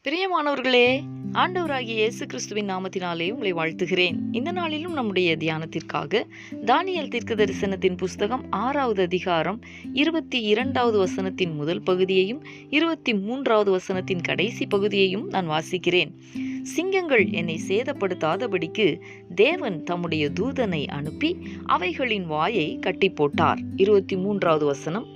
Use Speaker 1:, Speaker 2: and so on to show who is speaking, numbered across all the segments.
Speaker 1: பிரியமானவர்களே, ஆண்டவராகிய இயேசு கிறிஸ்துவின் நாமத்தினாலே உங்களை வாழ்த்துகிறேன். இந்த நாளிலும் நம்முடைய தியானத்திற்காக தானியேல் தீர்க்கதரிசனத்தின் புஸ்தகம் 6வது அதிகாரம் 22வது வசனத்தின் முதல் பகுதியையும் 23வது வசனத்தின் கடைசி பகுதியையும் நான் வாசிக்கிறேன். சிங்கங்கள் என்னை சேதப்படுத்தாதபடிக்கு தேவன் தம்முடைய தூதனை அனுப்பி அவைகளின் வாயை கட்டி போட்டார். 23வது வசனம்,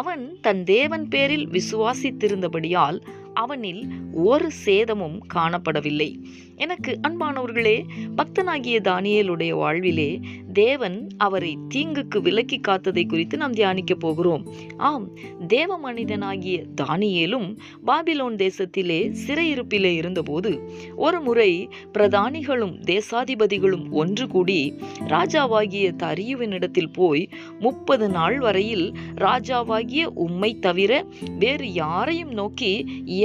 Speaker 1: அவன் தன் தேவன் பேரில் விசுவாசித்திருந்தபடியால் அவனில் ஒரு சேதமும் காணப்படவில்லை. எனக்கு அன்பானவர்களே, பக்தனாகிய தானியேலுடைய வாழ்விலே தேவன் அவரை தீங்குக்கு விலக்கி காத்ததை குறித்து நாம் தியானிக்க போகிறோம். ஆம், தேவ மனிதனாகிய தானியேலும் பாபிலோன் தேசத்திலே சிறையிருப்பிலே இருந்தபோது ஒரு முறை பிரதானிகளும் தேசாதிபதிகளும் ஒன்று கூடி ராஜாவாகிய தரியுவினிடத்தில் போய் 30 நாள் வரையில் ராஜாவாகிய உம்மை தவிர வேறு யாரையும் நோக்கி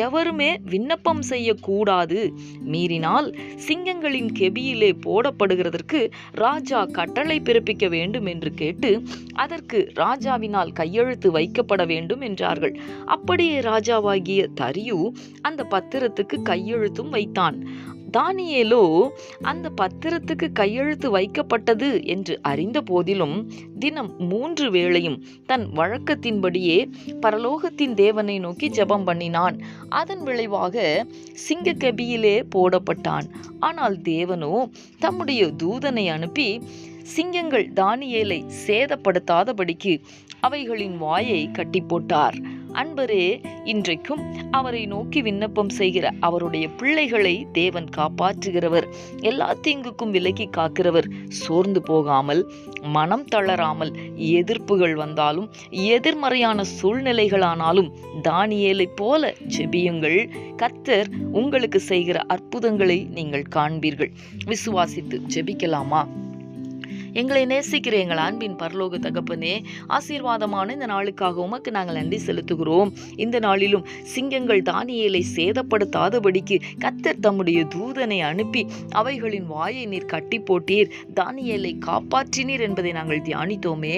Speaker 1: எவருமே விண்ணப்பம் செய்யக்கூடாது, மீறினால் சிங்கங்களின் கெபியிலே போடப்படுகிறதற்கு ராஜா கட்டளை பிறப்பிக்க வேண்டும் என்று கேட்டு அதற்கு ராஜாவினால் கையெழுத்து வைக்கப்பட வேண்டும் என்றார்கள். அப்படியே ராஜாவாகிய தரியு அந்த பத்திரத்துக்கு கையெழுத்தும் வைத்தான். தானியேலோ அந்த பத்திரத்துக்கு கையெழுத்து வைக்கப்பட்டது என்று அறிந்த போதிலும் தினம் 3 வேளையும் தன் வழக்கத்தின்படியே பரலோகத்தின் தேவனை நோக்கி ஜெபம் பண்ணினான். அதன் விளைவாக சிங்கக்கெபியிலே போடப்பட்டான். ஆனால் தேவனோ தம்முடைய தூதனை அனுப்பி சிங்கங்கள் தானியேலை சேதப்படுத்தாதபடிக்கு அவைகளின் வாயை கட்டி போட்டார். அன்பரே, இன்றைக்கும் அவரை நோக்கி விண்ணப்பம் செய்கிற அவருடைய பிள்ளைகளை தேவன் காப்பாற்றுகிறவர், எல்லா தீங்குக்கும் விலக்கி காக்கிறவர். சோர்ந்து போகாமல், மனம் தளராமல், எதிர்ப்புகள் வந்தாலும் எதிர்மறையான சூழ்நிலைகளானாலும் தானியேலைப் போல ஜெபியுங்கள். கர்த்தர் உங்களுக்கு செய்கிற அற்புதங்களை நீங்கள் காண்பீர்கள். விசுவாசித்து ஜெபிக்கலாமா? எங்களை நேசிக்கிற எங்கள் அன்பின் பரலோக தகப்பனே, ஆசீர்வாதமான இந்த நாளுக்காக உமக்கு நாங்கள் நன்றி செலுத்துகிறோம். இந்த நாளிலும் சிங்கங்கள் தானியேலை சேதப்படுத்தாதபடிக்கு கர்த்தர் தம்முடைய தூதனை அனுப்பி அவைகளின் வாயை நீர் கட்டி போட்டீர், தானியேலை காப்பாற்றினீர் என்பதை நாங்கள் தியானித்தோமே.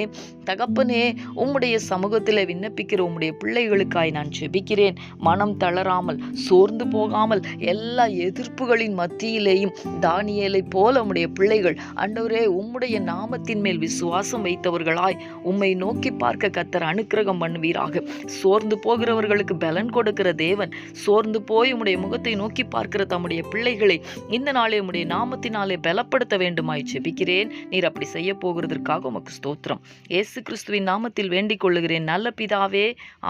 Speaker 1: தகப்பனே, உம்முடைய சமூகத்தில் விண்ணப்பிக்கிற உம்முடைய பிள்ளைகளுக்காய் நான் ஜெபிக்கிறேன். மனம் தளராமல், சோர்ந்து போகாமல், எல்லா எதிர்ப்புகளின் மத்தியிலேயும் தானியேலை போல உம்முடைய பிள்ளைகள் ஆண்டவரே உம்முடைய நாமத்தின் மேல் விசுவாசம் வைத்தவர்களாய் உம்மை நோக்கி பார்க்க கர்த்தர் அனுக்கிரகம் பண்ணுவீராக. சோர்ந்து போகிறவர்களுக்கு பலன் கொடுக்கிற தேவன், சோர்ந்து போய் உம்முடைய முகத்தை நோக்கி பார்க்கிற தம்முடைய பிள்ளைகளை இந்த நாளே உம்முடைய நாமத்தினாலே பலப்படுத்த வேண்டுமாய் ஜெபிக்கிறேன். நீர் அப்படி செய்ய போகிறதற்காக உமக்கு ஸ்தோத்திரம். இயேசு கிறிஸ்துவின் நாமத்தில் வேண்டிக் கொள்ளுகிறேன் நல்ல பிதாவே.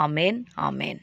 Speaker 1: ஆமேன், ஆமேன்.